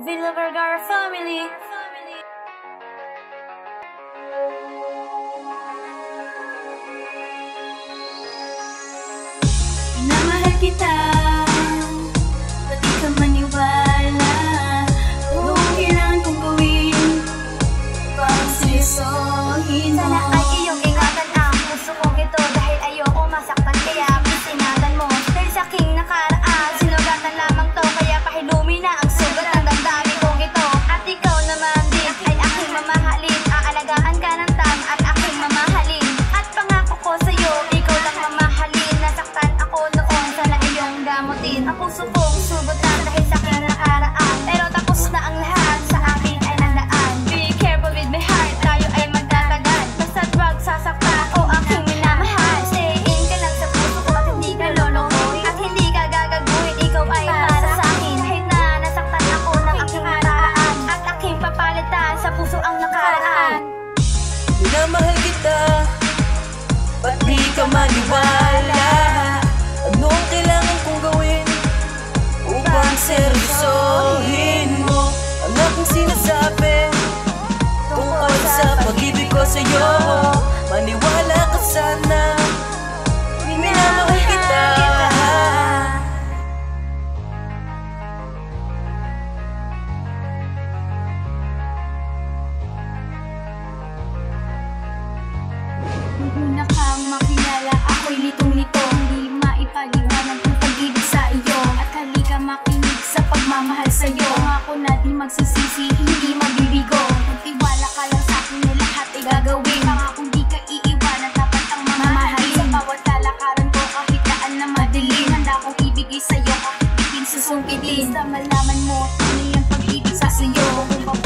Villa Vergara family. Minamahal kita, ba't di ka maniwala? Kung kailangan kong gawin, parang seryosohin mo. Sana ay iyong ingatan ang puso kong ito, dahil ayoko masaktan, kaya pisinatan mo. Dahil sa aking nakaraan, sinugatan lamang to, kaya pahilumi na ang sugat ng damdamin kong ito. At ikaw naman din ay aking mamahalin, aalagaan ka ng tam at aking mamahalin. At pangako ko sa'yo, ikaw lang mamahalin. Nasaktan ako noon, sana iyong gamutin ang puso kong sugutan dahil sa aking nakaraan. Pero tapos na ang lahat, sa akin ay nandaan. Be careful with my heart, tayo ay magtatagal. Basta't wag sasaktan ako aking minamahal. Stay in ka lang sa puso ko at hindi ka lolokohin, at hindi ka gagaguhin, ikaw ay para sa akin. Kahit na nasaktan ako ng aking nakaraan, at aking papalitan sa puso ang nakaraan. Minamahal kita, ba't di ka maniwala? Anong kailangan kong gawin upang seryosohin mo ang aking sinasabi tungkol sa pag-ibig ko sa'yo? Maniwala ka sana, minamahal kita. Nung una kang makilala, ako'y litong-lito, hindi maipaliwanag ang pag-ibig sa iyo. At halika makinig sa pagmamahal sa'yo. Kung ako na di magsisisi, hindi mabibigo. Magtiwala ka lang sa'kin na lahat ay gagawin. Pangakong di ka iiwanan, dapat ang mamahalin. Sa bawat lalakaran ko, kahit daan na madilim, handa kong ibigay sa'yo kahit bitin susungkitin. Basta malaman mo, tunay ang pag-ibig sa iyo. Kung